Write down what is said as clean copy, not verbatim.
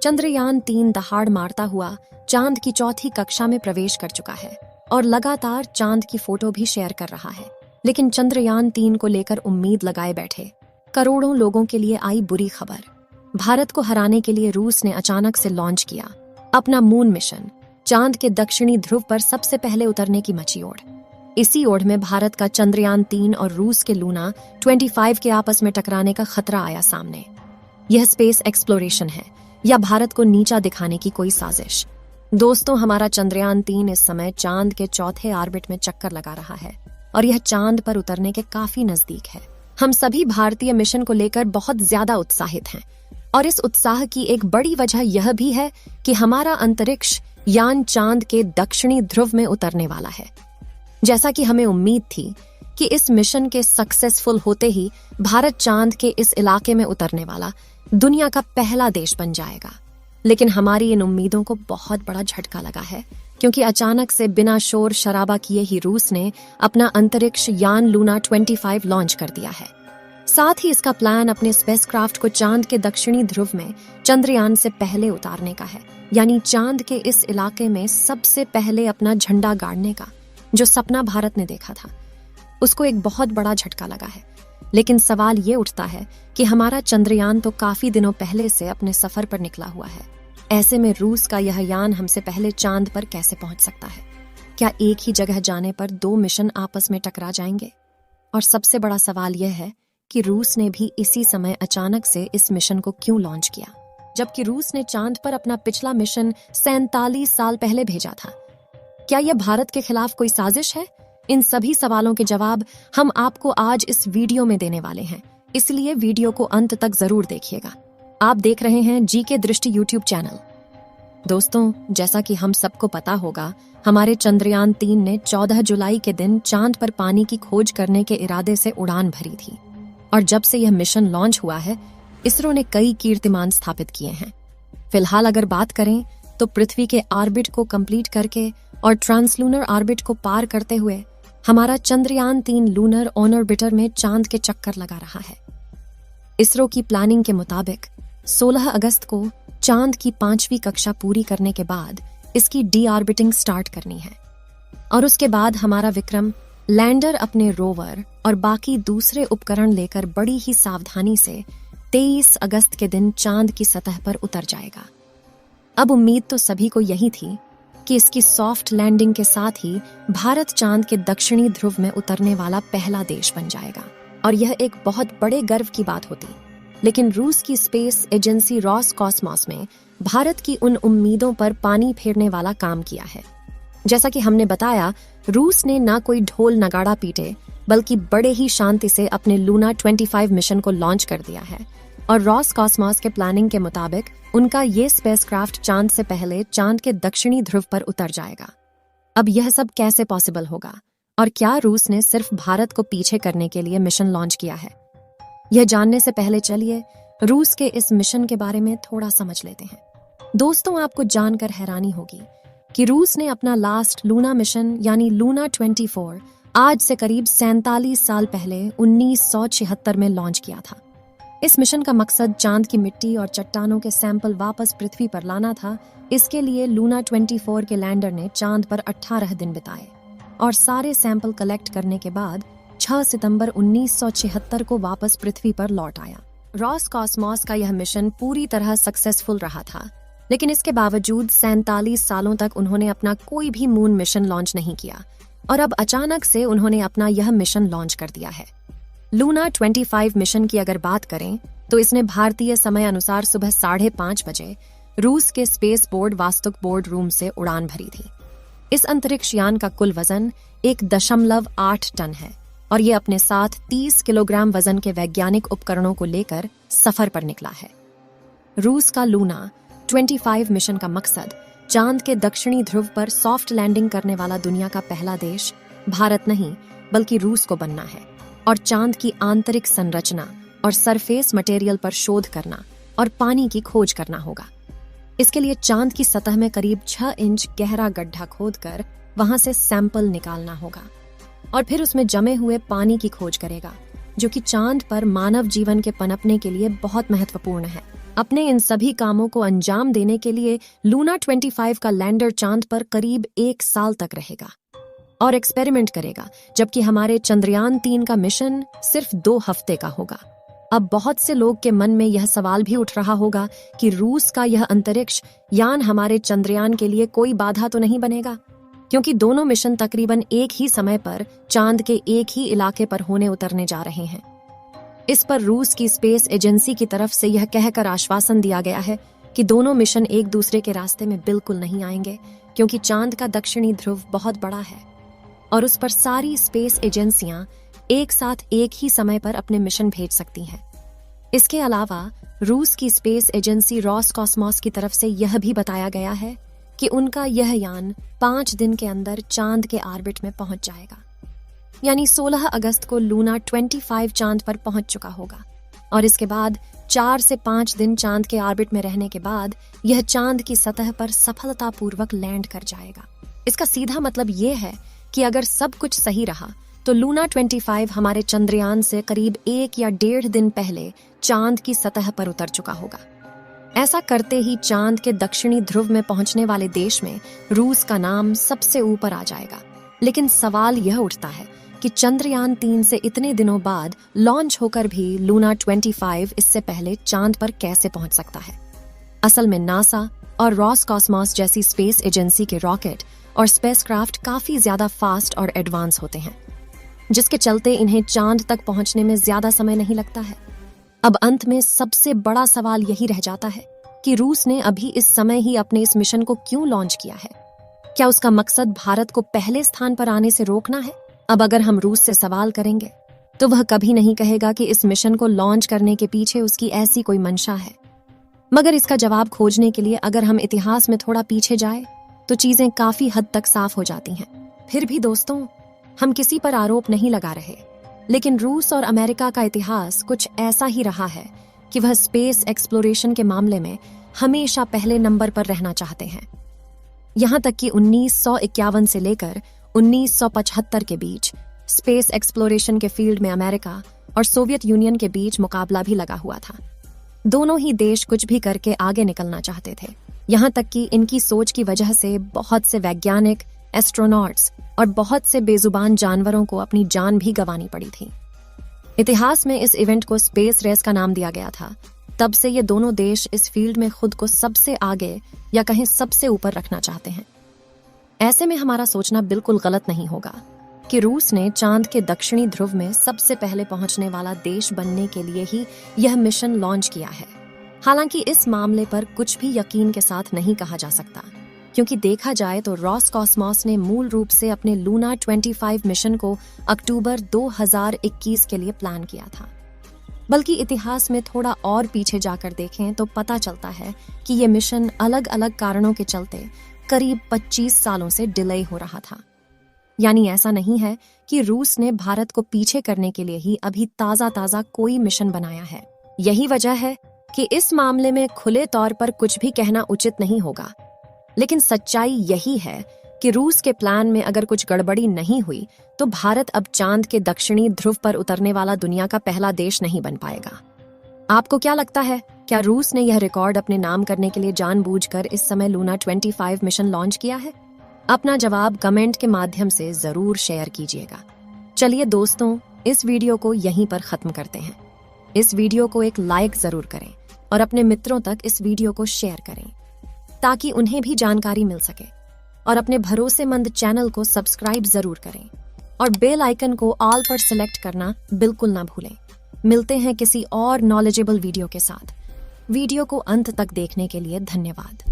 चंद्रयान-3 दहाड़ मारता हुआ चांद की चौथी कक्षा में प्रवेश कर चुका है और लगातार चांद की फोटो भी शेयर कर रहा है। लेकिन चंद्रयान-3 को लेकर उम्मीद लगाए बैठे करोड़ों लोगों के लिए आई बुरी खबर। भारत को हराने के लिए रूस ने अचानक से लॉन्च किया अपना मून मिशन। चांद के दक्षिणी ध्रुव पर सबसे पहले उतरने की मची ओढ़। इसी ओढ़ में भारत का चंद्रयान-3 और रूस के लूना 25 के आपस में टकराने का खतरा आया सामने। यह स्पेस एक्सप्लोरेशन है या भारत को नीचा दिखाने की कोई साजिश? दोस्तों, हमारा चंद्रयान-3 इस समय चांद के चौथे ऑर्बिट में चक्कर लगा रहा है और यह चांद पर उतरने के काफी नजदीक है। हम सभी भारतीय मिशन को लेकर बहुत ज्यादा उत्साहित हैं और इस उत्साह की एक बड़ी वजह यह भी है कि हमारा अंतरिक्ष यान चांद के दक्षिणी ध्रुव में उतरने वाला है। जैसा कि हमें उम्मीद थी कि इस मिशन के सक्सेसफुल होते ही भारत चांद के इस इलाके में उतरने वाला दुनिया का पहला देश बन जाएगा। लेकिन हमारी इन उम्मीदों को बहुत बड़ा झटका लगा है, क्योंकि अचानक से बिना शोर शराबा किए ही रूस ने अपना अंतरिक्ष यान लूना 25 लॉन्च कर दिया है। साथ ही इसका प्लान अपने स्पेसक्राफ्ट को चांद के दक्षिणी ध्रुव में चंद्रयान से पहले उतारने का है, यानी चांद के इस इलाके में सबसे पहले अपना झंडा गाड़ने का। जो सपना भारत ने देखा था उसको एक बहुत बड़ा झटका लगा है। लेकिन सवाल ये उठता है कि हमारा चंद्रयान तो काफी दिनों पहले से अपने सफर पर निकला हुआ है। ऐसे में रूस का यह यान हमसे पहले चांद पर कैसे पहुंच सकता है? क्या एक ही जगह जाने पर 2 मिशन आपस में टकरा जाएंगे? और सबसे बड़ा सवाल यह है कि रूस ने भी इसी समय अचानक से इस मिशन को क्यों लॉन्च किया, जबकि रूस ने चांद पर अपना पिछला मिशन 47 साल पहले भेजा था। क्या यह भारत के खिलाफ कोई साजिश है? इन सभी सवालों के जवाब हम आपको आज इस वीडियो में देने वाले हैं, इसलिए वीडियो को अंत तक जरूर देखिएगा। आप देख रहे हैं जीके दृष्टि यूट्यूब चैनल। दोस्तों, जैसा कि हम सबको पता होगा, हमारे चंद्रयान-3 ने 14 जुलाई के दिन चांद पर पानी की खोज करने के इरादे से उड़ान भरी थी और जब से यह मिशन लॉन्च हुआ है, इसरो ने कई कीर्तिमान स्थापित किए हैं। फिलहाल अगर बात करें तो पृथ्वी के ऑर्बिट को कंप्लीट करके और ट्रांसलूनर ऑर्बिट को पार करते हुए हमारा चंद्रयान-3 लूनर ऑन ऑर्बिटर में चांद के चक्कर लगा रहा है। इसरो की प्लानिंग के मुताबिक 16 अगस्त को चांद की 5वीं कक्षा पूरी करने के बाद इसकी डी ऑर्बिटिंग स्टार्ट करनी है और उसके बाद हमारा विक्रम लैंडर अपने रोवर और बाकी दूसरे उपकरण लेकर बड़ी ही सावधानी से 23 अगस्त के दिन चांद की सतह पर उतर जाएगा। अब उम्मीद तो सभी को यही थी कि इसकी सॉफ्ट लैंडिंग के साथ ही भारत चांद के दक्षिणी ध्रुव में उतरने वाला पहला देश बन जाएगा और यह एक बहुत बड़े गर्व की बात होती। लेकिन रूस की स्पेस एजेंसी रॉसकॉस्मॉस में भारत की उन उम्मीदों पर पानी फेरने वाला काम किया है। जैसा कि हमने बताया, रूस ने ना कोई ढोल नगाड़ा पीटे बल्कि बड़े ही शांति से अपने लूना 25 मिशन को लॉन्च कर दिया है और रॉसकॉस्मॉस के प्लानिंग के मुताबिक उनका ये स्पेसक्राफ्ट चांद से पहले चांद के दक्षिणी ध्रुव पर उतर जाएगा। अब यह सब कैसे पॉसिबल होगा और क्या रूस ने सिर्फ भारत को पीछे करने के लिए मिशन लॉन्च किया है? यह जानने से पहले चलिए रूस के इस मिशन के बारे में थोड़ा समझ लेते हैं। दोस्तों, आपको जानकर हैरानी होगी कि रूस ने अपना लास्ट लूना मिशन यानी लूना 24 आज से करीब 47 साल पहले 1976 में लॉन्च किया था। इस मिशन का मकसद चांद की मिट्टी और चट्टानों के सैंपल वापस पृथ्वी पर लाना था। इसके लिए लूना 24 के लैंडर ने चांद पर 18 दिन बिताए और सारे सैंपल कलेक्ट करने के बाद 6 सितंबर 1976 को वापस पृथ्वी पर लौट आया। रॉसकॉस्मॉस का यह मिशन पूरी तरह सक्सेसफुल रहा था, लेकिन इसके बावजूद 47 सालों तक उन्होंने अपना कोई भी मून मिशन लॉन्च नहीं किया और अब अचानक से उन्होंने अपना यह मिशन लॉन्च कर दिया है। लूना 25 मिशन की अगर बात करें तो इसने भारतीय समय अनुसार सुबह 5:30 बजे रूस के स्पेस बोर्ड वास्तुक बोर्ड रूम से उड़ान भरी थी। इस अंतरिक्ष यान का कुल वजन 1.8 टन है और ये अपने साथ 30 किलोग्राम वजन के वैज्ञानिक उपकरणों को लेकर सफर पर निकला है। रूस का लूना 25 मिशन का मकसद चांद के दक्षिणी ध्रुव पर सॉफ्ट लैंडिंग करने वाला दुनिया का पहला देश भारत नहीं बल्कि रूस को बनना है और चांद की आंतरिक संरचना और सरफेस मटेरियल पर शोध करना और पानी की खोज करना होगा। इसके लिए चांद की सतह में करीब 6 इंच गहरा गड्ढा खोदकर वहां से सैंपल निकालना होगा और फिर उसमें जमे हुए पानी की खोज करेगा, जो कि चांद पर मानव जीवन के पनपने के लिए बहुत महत्वपूर्ण है। अपने इन सभी कामों को अंजाम देने के लिए लूना 25 का लैंडर चांद पर करीब 1 साल तक रहेगा और एक्सपेरिमेंट करेगा, जबकि हमारे चंद्रयान 3 का मिशन सिर्फ 2 हफ्ते का होगा। अब बहुत से लोग के मन में यह सवाल भी उठ रहा होगा कि रूस का यह अंतरिक्ष यान हमारे चंद्रयान के लिए कोई बाधा तो नहीं बनेगा, क्योंकि दोनों मिशन तकरीबन एक ही समय पर चांद के एक ही इलाके पर होने उतरने जा रहे हैं। इस पर रूस की स्पेस एजेंसी की तरफ से यह कहकर आश्वासन दिया गया है कि दोनों मिशन एक दूसरे के रास्ते में बिल्कुल नहीं आएंगे, क्योंकि चांद का दक्षिणी ध्रुव बहुत बड़ा है और उस पर सारी स्पेस एजेंसियां एक साथ एक ही समय पर अपने मिशन भेज सकती हैं। इसके अलावा रूस की स्पेस एजेंसी रॉसकॉस्मोस की तरफ से यह भी बताया गया है कि उनका यह यान 5 दिन के अंदर चांद के ऑर्बिट में पहुंच जाएगा, यानी 16 अगस्त को लूना 25 चांद पर पहुंच चुका होगा और इसके बाद 4 से 5 दिन चांद के ऑर्बिट में रहने के बाद यह चांद की सतह पर सफलतापूर्वक लैंड कर जाएगा। इसका सीधा मतलब यह है कि अगर सब कुछ सही रहा तो लूना 25 हमारे चंद्रयान से करीब 1 या 1.5 दिन पहले चांद की सतह पर उतर चुका होगा। ऐसा करते ही चांद के दक्षिणी ध्रुव में पहुंचने वाले देश में रूस का नाम सबसे ऊपर आ जाएगा। लेकिन सवाल यह उठता है कि चंद्रयान 3 से इतने दिनों बाद लॉन्च होकर भी लूना 25 इससे पहले चांद पर कैसे पहुंच सकता है। असल में नासा और रॉसकॉस्मोस जैसी स्पेस एजेंसी के रॉकेट और स्पेसक्राफ्ट काफी ज्यादा फास्ट और एडवांस होते हैं, जिसके चलते इन्हें चांद तक पहुंचने में ज्यादा समय नहीं लगता है। अब अंत में सबसे बड़ा सवाल यही रह जाता है कि रूस ने अभी इस समय ही अपने इस मिशन को क्यों लॉन्च किया है। क्या उसका मकसद भारत को पहले स्थान पर आने से रोकना है? अब अगर हम रूस से सवाल करेंगे तो वह कभी नहीं कहेगा कि इस मिशन को लॉन्च करने के पीछे उसकी ऐसी कोई मंशा है। मगर इसका जवाब खोजने के लिए अगर हम इतिहास में थोड़ा पीछे जाए तो चीजें काफी हद तक साफ हो जाती हैं। फिर भी दोस्तों, हम किसी पर आरोप नहीं लगा रहे, लेकिन रूस और अमेरिका का इतिहास कुछ ऐसा ही रहा है कि वह स्पेस एक्सप्लोरेशन के मामले में हमेशा पहले नंबर पर रहना चाहते हैं। यहां तक कि 1951 से लेकर 1975 के बीच स्पेस एक्सप्लोरेशन के फील्ड में अमेरिका और सोवियत यूनियन के बीच मुकाबला भी लगा हुआ था। दोनों ही देश कुछ भी करके आगे निकलना चाहते थे। यहां तक कि इनकी सोच की वजह से बहुत से वैज्ञानिक, एस्ट्रोनॉट्स और बहुत से बेजुबान जानवरों को अपनी जान भी गंवानी पड़ी थी। इतिहास में इस इवेंट को स्पेस रेस का नाम दिया गया था। तब से ये दोनों देश इस फील्ड में खुद को सबसे आगे या कहें सबसे ऊपर रखना चाहते हैं। ऐसे में हमारा सोचना बिल्कुल गलत नहीं होगा कि रूस ने चांद के दक्षिणी ध्रुव में सबसे पहले पहुंचने वाला देश बनने के लिए ही यह मिशन लॉन्च किया है। हालांकि इस मामले पर कुछ भी यकीन के साथ नहीं कहा जा सकता, क्योंकि देखा जाए तो रॉसकॉस्मोस ने मूल रूप से अपने लूना 25 मिशन को अक्टूबर 2021 के लिए प्लान किया था। बल्कि इतिहास में थोड़ा और पीछे जाकर देखें तो पता चलता है कि ये मिशन अलग अलग कारणों के चलते करीब 25 सालों से डिले हो रहा था। यानी ऐसा नहीं है कि रूस ने भारत को पीछे करने के लिए ही अभी ताजा कोई मिशन बनाया है। यही वजह है कि इस मामले में खुले तौर पर कुछ भी कहना उचित नहीं होगा। लेकिन सच्चाई यही है कि रूस के प्लान में अगर कुछ गड़बड़ी नहीं हुई तो भारत अब चांद के दक्षिणी ध्रुव पर उतरने वाला दुनिया का पहला देश नहीं बन पाएगा। आपको क्या लगता है, क्या रूस ने यह रिकॉर्ड अपने नाम करने के लिए जानबूझकर इस समय लूना 25 मिशन लॉन्च किया है? अपना जवाब कमेंट के माध्यम से जरूर शेयर कीजिएगा। चलिए दोस्तों, इस वीडियो को यहीं पर खत्म करते हैं। इस वीडियो को एक लाइक जरूर करें और अपने मित्रों तक इस वीडियो को शेयर करें ताकि उन्हें भी जानकारी मिल सके, और अपने भरोसेमंद चैनल को सब्सक्राइब जरूर करें और बेल आइकन को ऑल पर सिलेक्ट करना बिल्कुल ना भूलें। मिलते हैं किसी और नॉलेजेबल वीडियो के साथ। वीडियो को अंत तक देखने के लिए धन्यवाद।